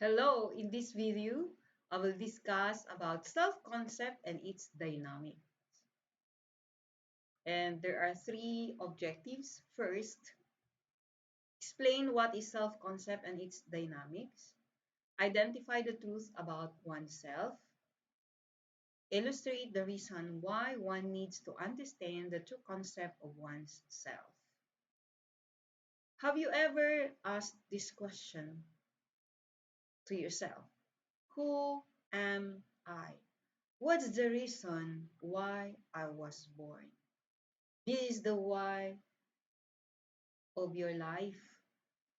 Hello, in this video, I will discuss about self-concept and its dynamic. And there are three objectives. First, explain what is self-concept and its dynamics. Identify the truth about oneself. Illustrate the reason why one needs to understand the true concept of one's self. Have you ever asked this question to yourself? Who am I? What's the reason why I was born? This is the why of your life.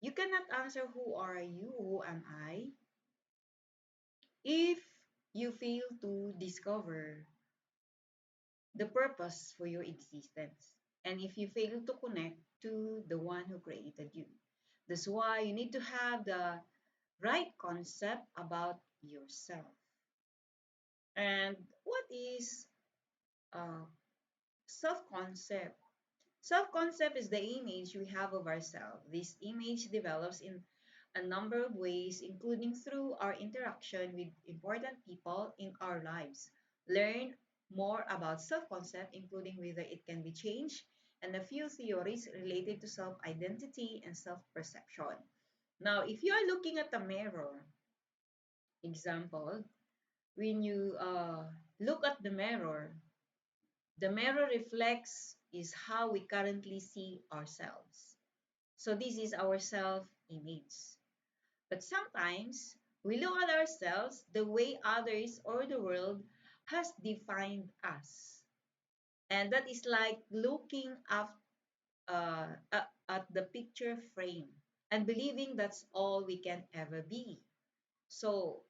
You cannot answer who are you, who am I, if you fail to discover the purpose for your existence. And if you fail to connect to the one who created you. That's why you need to have the right concept about yourself. And what is uh, self-concept? Self-concept is the image we have of ourselves. This image develops in a number of ways, including through our interaction with important people in our lives. Learn more about self-concept, including whether it can be changed, and a few theories related to self-identity and self-perception. Now, if you are looking at a mirror, example, when you look at the mirror reflects is how we currently see ourselves. So this is our self-image. But sometimes we look at ourselves the way others or the world has defined us. And that is like looking at the picture frame and believing that's all we can ever be. So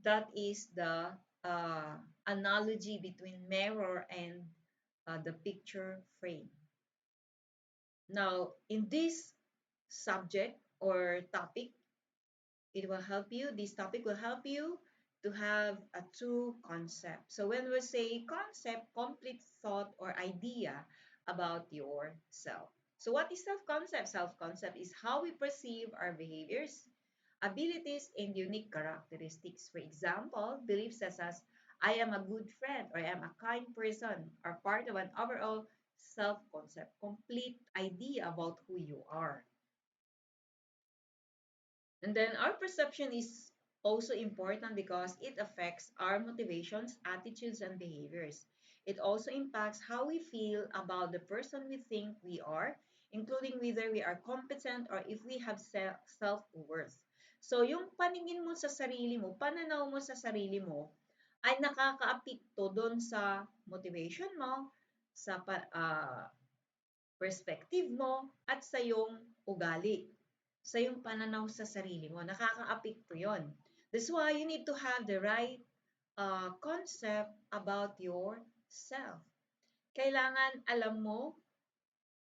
that is the uh, analogy between mirror and the picture frame. Now, in this subject or topic, it will help you, this topic will help you to have a true concept. So when we say concept, complete thought or idea about yourself. So what is self-concept? Self-concept is how we perceive our behaviors, abilities, and unique characteristics. For example, beliefs such as I am a good friend or I am a kind person are part of an overall self-concept, complete idea about who you are. And then our perception is also important because it affects our motivations, attitudes, and behaviors. It also impacts how we feel about the person we think we are, including whether we are competent or if we have self-worth. So yung paningin mo sa sarili mo, pananaw mo sa sarili mo, ay nakakaapekto doon sa motivation mo, sa perspective mo, at sa iyong ugali, sa iyong pananaw sa sarili mo. Nakakaapekto yon. That's why you need to have the right concept about yourself. Kailangan alam mo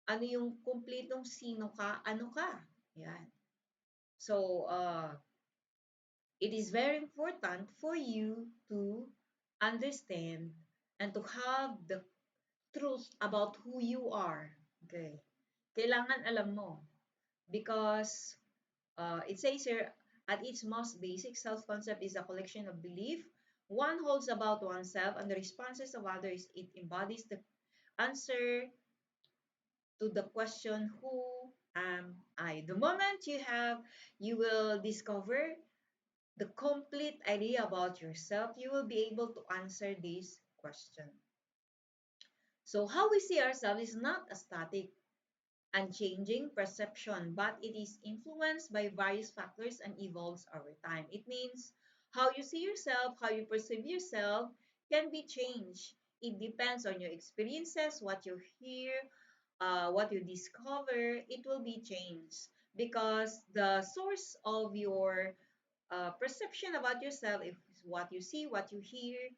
ano yung kumpletong sino ka, ano ka. Yan. So, it is very important for you to understand and to have the truth about who you are. Okay. Kailangan alam mo. Because it says here, at its most basic, self-concept is a collection of belief one holds about oneself and the responses of others. It embodies the answer to the question, who am I? The moment you will discover the complete idea about yourself, you will be able to answer this question. So how we see ourselves is not a static, unchanging perception, but it is influenced by various factors and evolves over time. It means how you see yourself, how you perceive yourself can be changed. It depends on your experiences, what you hear, what you discover, it will be changed because the source of your perception about yourself is what you see, what you hear,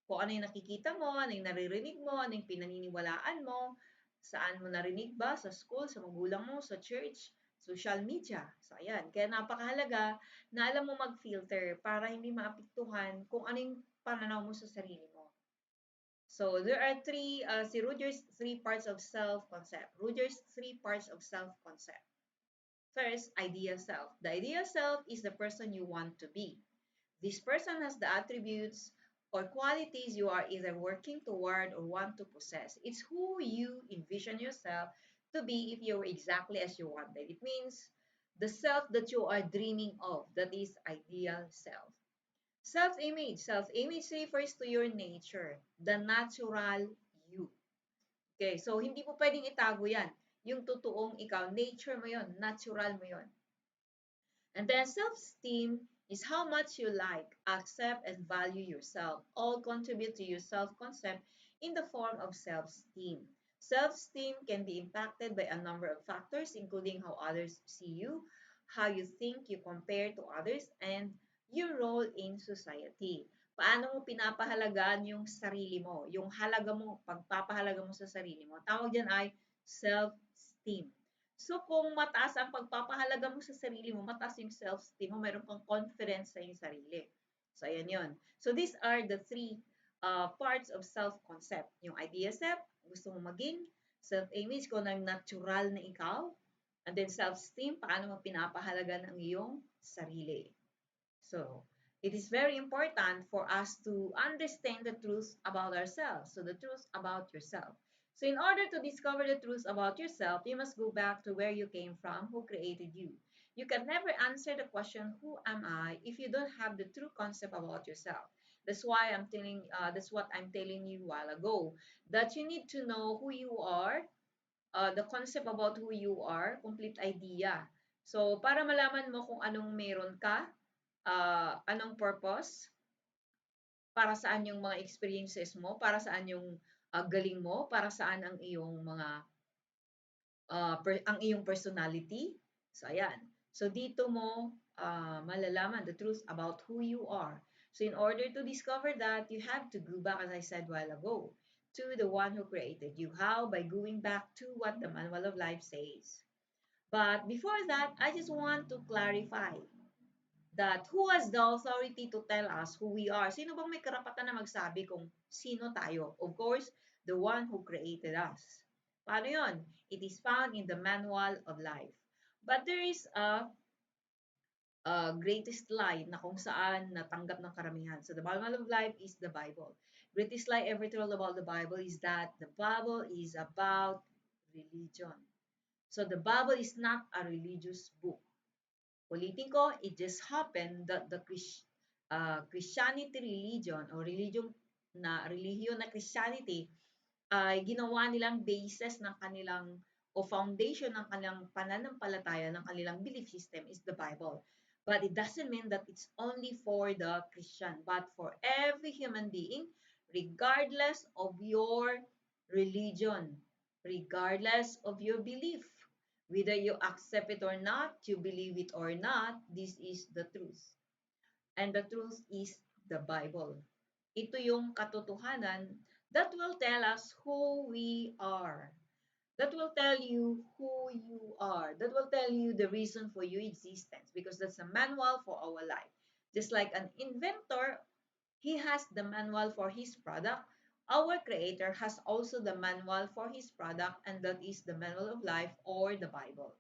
kung ano yung nakikita mo, ano yung naririnig mo, ano yung pinaniniwalaan mo, saan mo narinig ba, sa school, sa magulang mo, sa church, social media. So, ayan. Kaya napakahalaga na alam mo mag-filter para hindi maapektuhan kung ano yung pananaw mo sa sarili mo. So, there are si Rogers, three parts of self-concept. Rogers, three parts of self-concept. First, ideal self. The ideal self is the person you want to be. This person has the attributes or qualities you are either working toward or want to possess. It's who you envision yourself to be if you're exactly as you wanted. It means the self that you are dreaming of, that is ideal self. Self-image. Self-image refers to your nature, the natural you. Okay, so hindi mo pwedeng itago yan. Yung totoong ikaw, nature mo yon, natural mo yon. And then self-esteem is how much you like, accept, and value yourself. All contribute to your self-concept in the form of self-esteem. Self-esteem can be impacted by a number of factors, including how others see you, how you think you compare to others, and your role in society. Paano mo pinapahalagaan yung sarili mo, yung halaga mo, pagpapahalaga mo sa sarili mo. Tawag dyan ay self-esteem. So, kung mataas ang pagpapahalaga mo sa sarili mo, mataas yung self-esteem mo, meron kang confidence sa iyong sarili. So, ayan yun. So, these are the three parts of self-concept. Yung idea self, gusto mo maging, self-image, kung ang natural na ikaw, and then self-esteem, paano mo pinapahalaga ng iyong sarili. So, it is very important for us to understand the truth about ourselves. So, the truth about yourself. So, in order to discover the truth about yourself, you must go back to where you came from, who created you. You can never answer the question, who am I, if you don't have the true concept about yourself. That's what I'm telling you a while ago, that you need to know who you are, the concept about who you are, complete idea. So, para malaman mo kung anong meron ka, anong purpose, para saan yung mga experiences mo, para saan yung galing mo, para saan ang iyong mga ang iyong personality. So ayan. So dito mo malalaman the truth about who you are. So in order to discover that, you have to go back, as I said a while ago, to the one who created you. How? By going back to what the Manual of Life says. But before that, I just want to clarify that who has the authority to tell us who we are? Sino bang may karapatan na magsabi kung sino tayo? Of course, the one who created us. Paano yon? It is found in the Manual of Life. But there is a greatest lie na kung saan natanggap ng karamihan. So the Manual of Life is the Bible. Greatest lie ever told about the Bible is that the Bible is about religion. So the Bible is not a religious book. Ulitin ko, it just happened that the Christianity religion o relihiyon na Christianity ay ginawa nilang basis ng kanilang o foundation ng kanilang pananampalataya, ng kanilang belief system is the Bible. But it doesn't mean that it's only for the Christian, but for every human being, regardless of your religion, regardless of your belief. Whether you accept it or not, you believe it or not, this is the truth. And the truth is the Bible. Ito yung katotohanan that will tell us who we are. That will tell you who you are. That will tell you the reason for your existence, because that's a manual for our life. Just like an inventor, he has the manual for his product. Our Creator has also the manual for his product, and that is the manual of life or the Bible.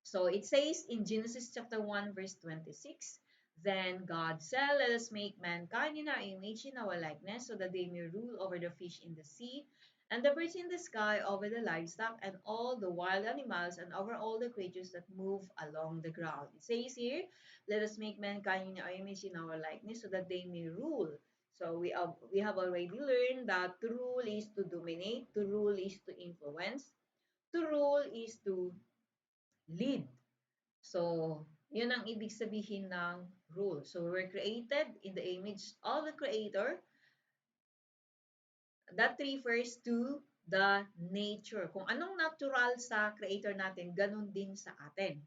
So it says in Genesis chapter 1, verse 26, then God said, let us make mankind in our image, in our likeness, so that they may rule over the fish in the sea, and the birds in the sky, over the livestock, and all the wild animals, and over all the creatures that move along the ground. It says here, let us make mankind in our image, in our likeness, so that they may rule. So we have already learned that to rule is to dominate, to rule is to influence, to rule is to lead. So, yun ang ibig sabihin ng rule. So, we're created in the image of the Creator. That refers to the nature. Kung anong natural sa Creator natin, ganun din sa atin.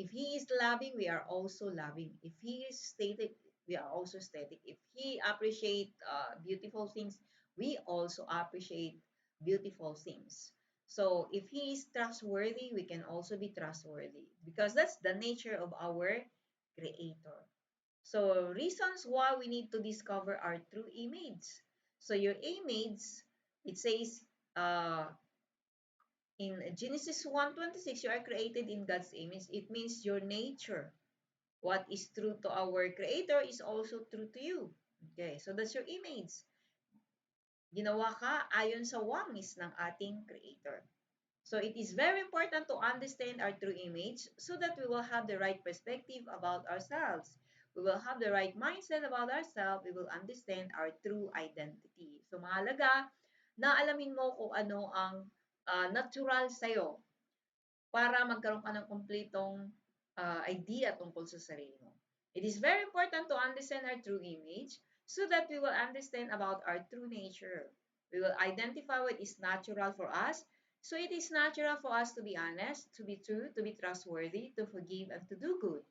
If He is loving, we are also loving. If He is static, we are also static. If He appreciate beautiful things, we also appreciate beautiful things. So if He is trustworthy, we can also be trustworthy, because that's the nature of our Creator. So reasons why we need to discover our true image. So your image, it says, uh, In Genesis 1:26, you are created in God's image. It means your nature. What is true to our Creator is also true to you. Okay, so that's your image. Ginawa ka ayon sa wangis ng ating Creator. So it is very important to understand our true image so that we will have the right perspective about ourselves. We will have the right mindset about ourselves. We will understand our true identity. So mahalaga na alamin mo kung ano ang natural sa'yo para magkaroon ka ng kumpletong idea tungkol sa sarili mo. It is very important to understand our true image so that we will understand about our true nature. We will identify what is natural for us. So it is natural for us to be honest, to be true, to be trustworthy, to forgive, and to do good.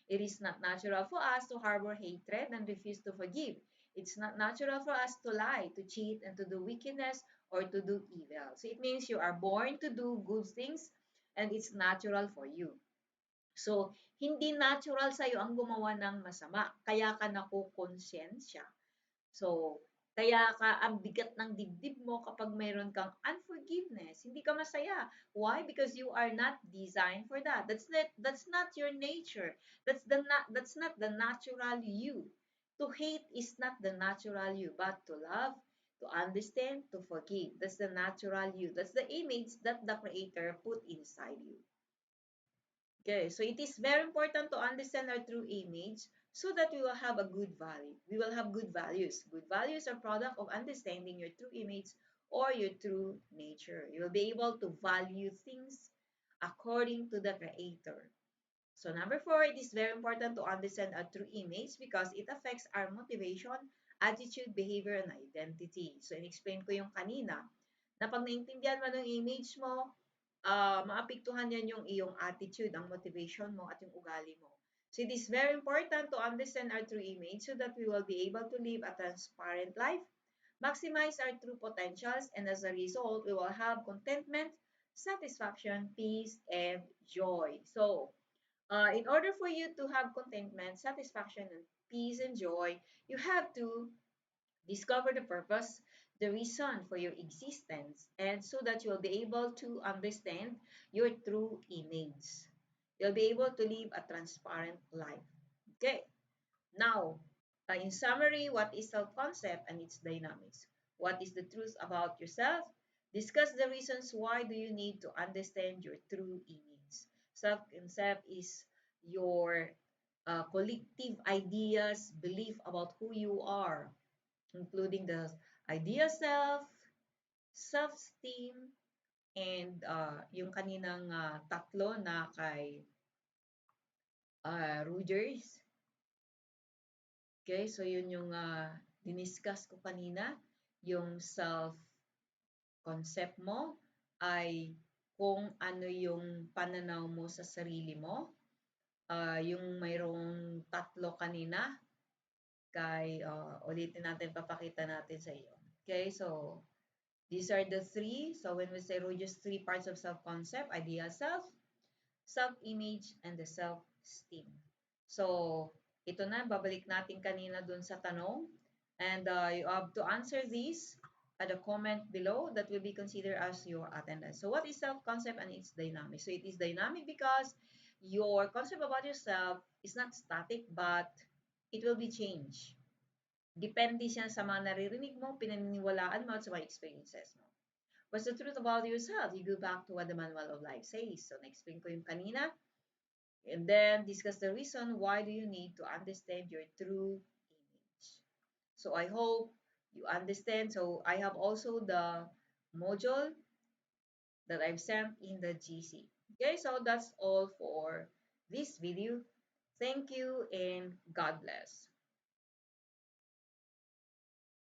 It is not natural for us to harbor hatred and refuse to forgive. It's not natural for us to lie, to cheat, and to do wickedness or to do evil. So it means you are born to do good things and it's natural for you. So, hindi natural sa'yo ang gumawa ng masama. Kaya ka nakukonsensya. So, kaya ka ang bigat ng dibdib mo kapag mayroon kang unforgiveness. Hindi ka masaya. Why? Because you are not designed for that. That's not your nature. That's not the natural you. To hate is not the natural you, but to love, to understand, to forgive. That's the natural you. That's the image that the Creator put inside you. Okay, so it is very important to understand our true image so that we will have a good value. We will have good values. Good values are product of understanding your true image or your true nature. You will be able to value things according to the Creator. So number 4, it is very important to understand our true image because it affects our motivation, attitude, behavior, and identity. So in-explain ko yung kanina na pag naintindihan mo ng image mo, maapektuhan yan yung iyong attitude, ang motivation mo at yung ugali mo. So it is very important to understand our true image so that we will be able to live a transparent life, maximize our true potentials, and as a result, we will have contentment, satisfaction, peace, and joy. So, in order for you to have contentment, satisfaction, and peace and joy, you have to discover the purpose, the reason for your existence, and so that you'll be able to understand your true image. You'll be able to live a transparent life. Okay, now, in summary, what is self-concept and its dynamics? What is the truth about yourself? Discuss the reasons why do you need to understand your true image. Self-concept is your collective ideas, belief about who you are, including the idea self, self-esteem, and yung kaninang tatlo na kay Rogers. Okay, so yun yung diniscuss ko kanina, yung self-concept mo ay kung ano yung pananaw mo sa sarili mo. Yung mayroong tatlo kanina, kay ulitin natin, papakita natin sa iyo. Okay, so these are the three. So when we say Rogers, 3 parts of self-concept: ideal self, self-image, and the self-esteem. So, ito na, babalik natin kanina dun sa tanong. And you have to answer this at the comment below that will be considered as your attendance. So, what is self-concept and its dynamic? So, it is dynamic because your concept about yourself is not static, but it will be changed. Depende siya sa mga naririnig mo, pinaniniwalaan mo, at sa mga experiences mo. What's the truth about yourself? You go back to what the Manual of Life says. So, na-explain ko yung kanina. And then, discuss the reason why do you need to understand your true image. So, I hope you understand. So, I have also the module that I've sent in the GC. Okay, so that's all for this video. Thank you and God bless.